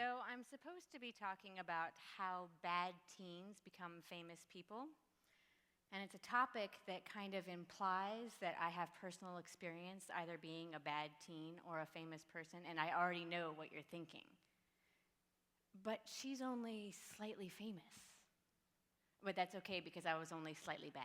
So I'm supposed to be talking about how bad teens become famous people. And it's a topic that kind of implies that I have personal experience either being a bad teen or a famous person, and I already know what you're thinking. But she's only slightly famous. But that's okay because I was only slightly bad.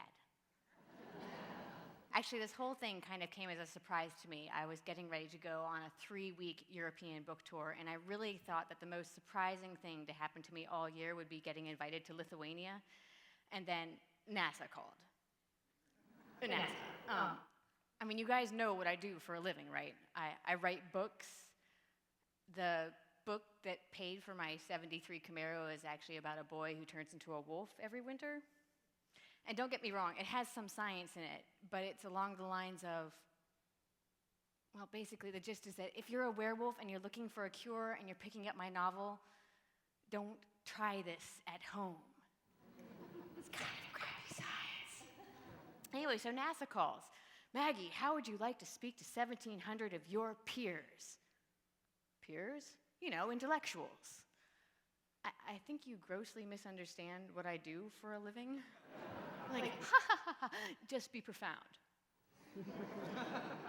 Actually, this whole thing kind of came as a surprise to me. I was getting ready to go on a 3-week European book tour, and I really thought that the most surprising thing to happen to me all year would be getting invited to Lithuania, and then NASA called. NASA. I mean, you guys know what I do for a living, right? I write books. The book that paid for my 73 Camaro is actually about a boy who turns into a wolf every winter. And don't get me wrong, it has some science in it, but it's along the lines of, well, basically the gist is that if you're a werewolf and you're looking for a cure and you're picking up my novel, don't try this at home. It's kind of crappy science. Anyway, so NASA calls. Maggie, how would you like to speak to 1,700 of your peers? Peers? You know, intellectuals. I think you grossly misunderstand what I do for a living. Like, just be profound.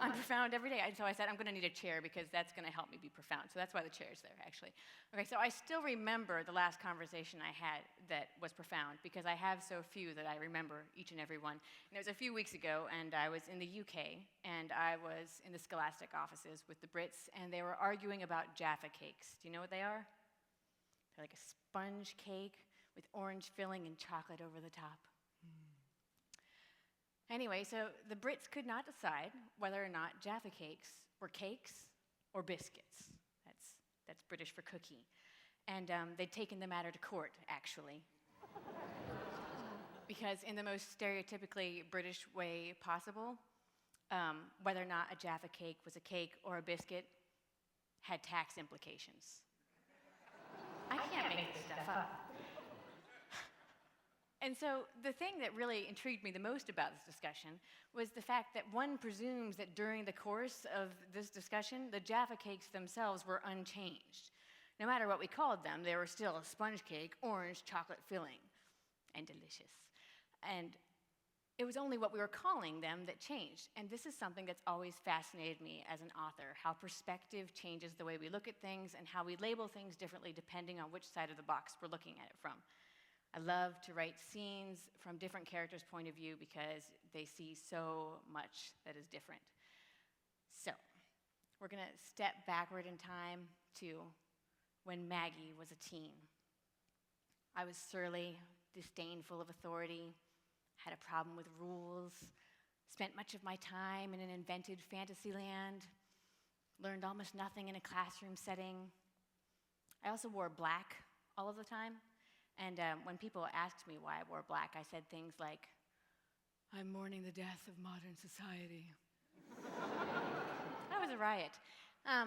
I'm profound every day. And so I said, I'm going to need a chair because that's going to help me be profound. So that's why the chair's there, actually. Okay, so I still remember the last conversation I had that was profound because I have so few that I remember each and every one. And it was a few weeks ago, and I was in the UK, and I was in the Scholastic offices with the Brits, and they were arguing about Jaffa cakes. Do you know what they are? They're like a sponge cake with orange filling and chocolate over the top. Anyway, so the Brits could not decide whether or not Jaffa cakes were cakes or biscuits. That's British for cookie. And they'd taken the matter to court, actually. Because in the most stereotypically British way possible, whether or not a Jaffa cake was a cake or a biscuit had tax implications. I can't make this stuff up. And so the thing that really intrigued me the most about this discussion was the fact that one presumes that during the course of this discussion, the Jaffa cakes themselves were unchanged. No matter what we called them, they were still a sponge cake, orange chocolate filling, and delicious. And it was only what we were calling them that changed. And this is something that's always fascinated me as an author, how perspective changes the way we look at things and how we label things differently depending on which side of the box we're looking at it from. I love to write scenes from different characters' point of view because they see so much that is different. So, we're going to step backward in time to when Maggie was a teen. I was surly, disdainful of authority, had a problem with rules, spent much of my time in an invented fantasy land, learned almost nothing in a classroom setting. I also wore black all of the time. And when people asked me why I wore black, I said things like, I'm mourning the death of modern society. That was a riot. I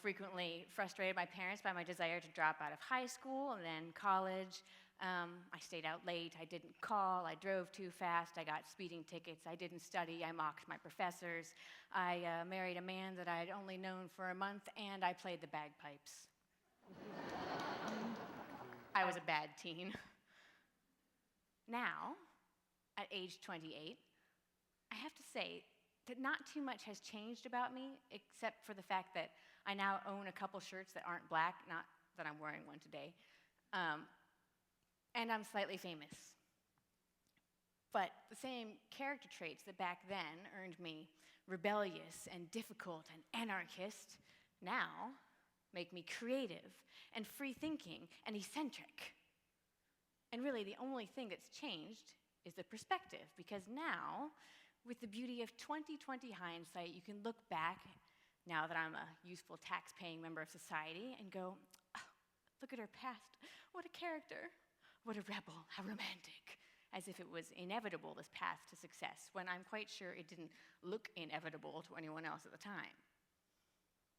frequently frustrated my parents by my desire to drop out of high school and then college. I stayed out late, I didn't call, I drove too fast, I got speeding tickets, I didn't study, I mocked my professors, I married a man that I had only known for a month, and I played the bagpipes. I was a bad teen. Now, at age 28, I have to say that not too much has changed about me, except for the fact that I now own a couple shirts that aren't black, not that I'm wearing one today, and I'm slightly famous. But the same character traits that back then earned me rebellious and difficult and anarchist now make me creative and free-thinking and eccentric. And really, the only thing that's changed is the perspective, because now, with the beauty of 20/20 hindsight, you can look back, now that I'm a useful tax-paying member of society, and go, oh, look at her past. What a character. What a rebel. How romantic. As if it was inevitable, this path to success, when I'm quite sure it didn't look inevitable to anyone else at the time.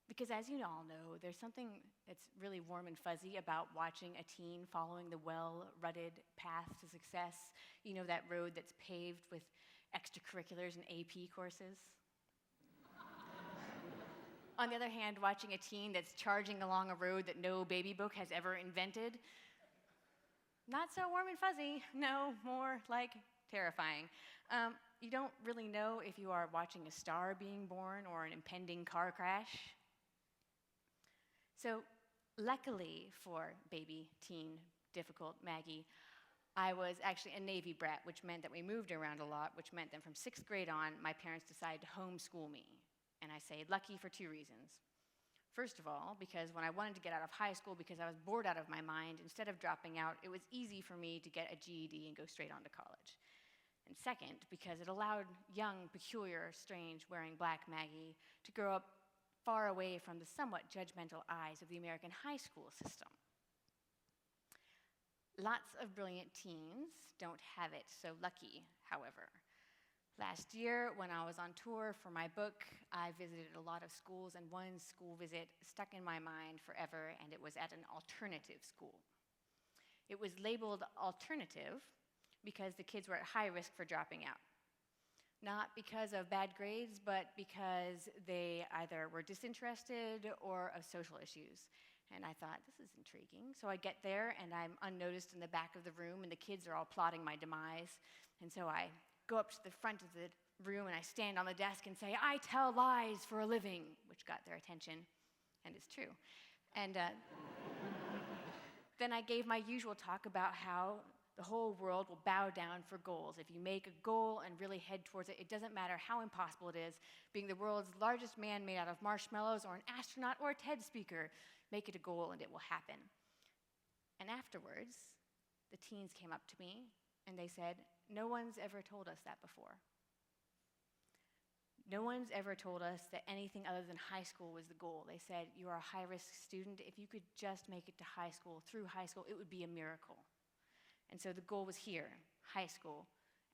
Because as you all know, there's something that's really warm and fuzzy about watching a teen following the well-rutted path to success. You know, that road that's paved with extracurriculars and AP courses. On the other hand, watching a teen that's charging along a road that no baby book has ever invented, not so warm and fuzzy, no, more like terrifying. You don't really know if you are watching a star being born or an impending car crash. So luckily for baby, teen, difficult Maggie, I was actually a Navy brat, which meant that we moved around a lot, which meant that from 6th grade on, my parents decided to homeschool me. And I say lucky for 2 reasons. First of all, because when I wanted to get out of high school because I was bored out of my mind, instead of dropping out, it was easy for me to get a GED and go straight on to college. And second, because it allowed young, peculiar, strange, wearing black Maggie to grow up far away from the somewhat judgmental eyes of the American high school system. Lots of brilliant teens don't have it so lucky, however. Last year, when I was on tour for my book, I visited a lot of schools, and one school visit stuck in my mind forever, and it was at an alternative school. It was labeled alternative because the kids were at high risk for dropping out. Not because of bad grades, but because they either were disinterested or of social issues. And I thought, this is intriguing. So I get there, and I'm unnoticed in the back of the room, and the kids are all plotting my demise. And so I go up to the front of the room, and I stand on the desk and say, I tell lies for a living, which got their attention, and it's true. And then I gave my usual talk about how the whole world will bow down for goals. If you make a goal and really head towards it, it doesn't matter how impossible it is. Being the world's largest man made out of marshmallows, or an astronaut, or a TED speaker, make it a goal and it will happen. And afterwards, the teens came up to me and they said, no one's ever told us that before. No one's ever told us that anything other than high school was the goal. They said, you are a high-risk student. If you could just make it to high school, through high school, it would be a miracle. And so the goal was here, high school.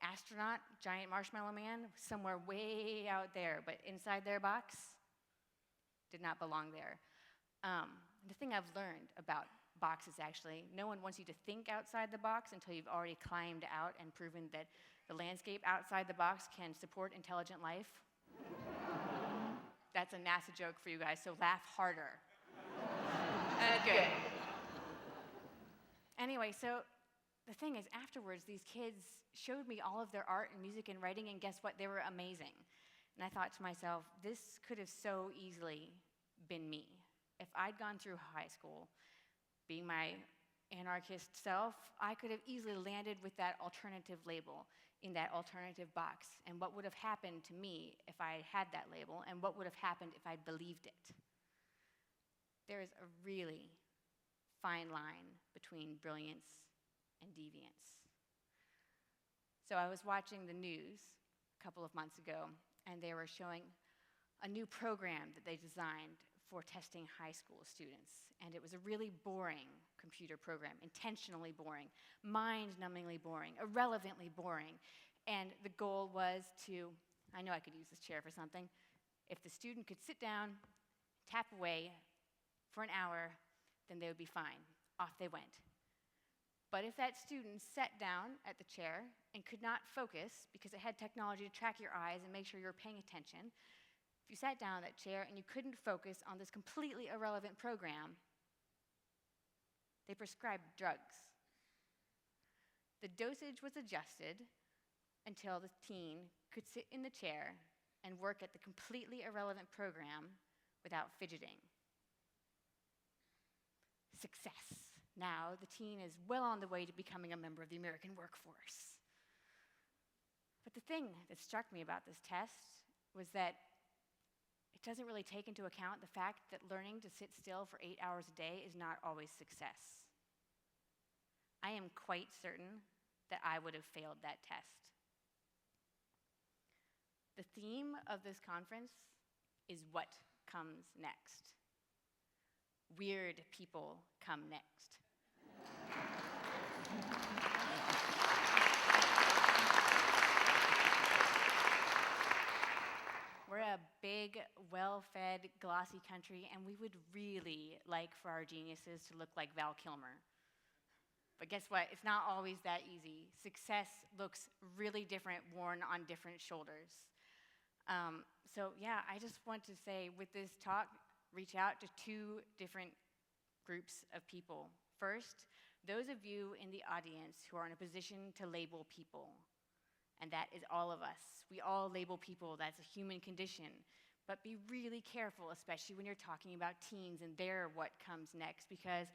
Astronaut, giant marshmallow man, somewhere way out there, but inside their box, did not belong there. The thing I've learned about boxes, actually, no one wants you to think outside the box until you've already climbed out and proven that the landscape outside the box can support intelligent life. That's a NASA joke for you guys, so laugh harder. Good. Anyway, so the thing is, afterwards, these kids showed me all of their art and music and writing, and guess what? They were amazing. And I thought to myself, this could have so easily been me. If I'd gone through high school, being my anarchist self, I could have easily landed with that alternative label in that alternative box. And what would have happened to me if I had that label, and what would have happened if I believed it? There is a really fine line between brilliance and deviance. So I was watching the news a couple of months ago, and they were showing a new program that they designed for testing high school students. And it was a really boring computer program, intentionally boring, mind-numbingly boring, irrelevantly boring. And the goal was to, I know I could use this chair for something, if the student could sit down, tap away for an hour, then they would be fine. Off they went. But if that student sat down at the chair and could not focus because it had technology to track your eyes and make sure you were paying attention, if you sat down in that chair and you couldn't focus on this completely irrelevant program, they prescribed drugs. The dosage was adjusted until the teen could sit in the chair and work at the completely irrelevant program without fidgeting. Success. Now the teen is well on the way to becoming a member of the American workforce. But the thing that struck me about this test was that it doesn't really take into account the fact that learning to sit still for 8 hours a day is not always success. I am quite certain that I would have failed that test. The theme of this conference is what comes next. Weird people come next. We're a big, well-fed, glossy country, and we would really like for our geniuses to look like Val Kilmer. But guess what? It's not always that easy. Success looks really different worn on different shoulders. So yeah, I just want to say with this talk, reach out to 2 different groups of people. First, those of you in the audience who are in a position to label people, and that is all of us. We all label people, that's a human condition. But be really careful, especially when you're talking about teens and their what comes next, because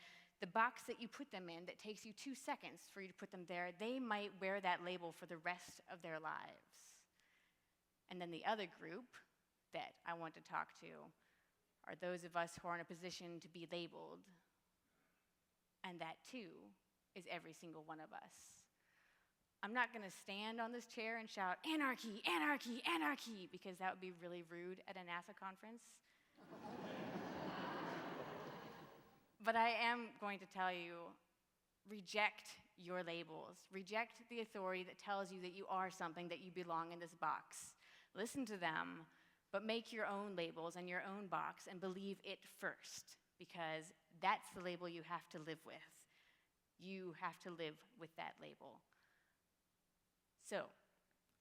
the box that you put them in that takes you 2 seconds for you to put them there, they might wear that label for the rest of their lives. And then the other group that I want to talk to are those of us who are in a position to be labeled. And that too is every single one of us. I'm not going to stand on this chair and shout, anarchy, anarchy, anarchy, because that would be really rude at a NASA conference. But I am going to tell you, reject your labels. Reject the authority that tells you that you are something, that you belong in this box. Listen to them, but make your own labels and your own box and believe it first, because that's the label you have to live with. You have to live with that label. So,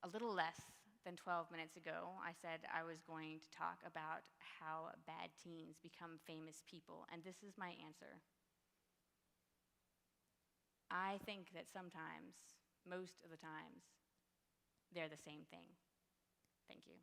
a little less than 12 minutes ago, I said I was going to talk about how bad teens become famous people, and this is my answer. I think that sometimes, most of the times, they're the same thing. Thank you.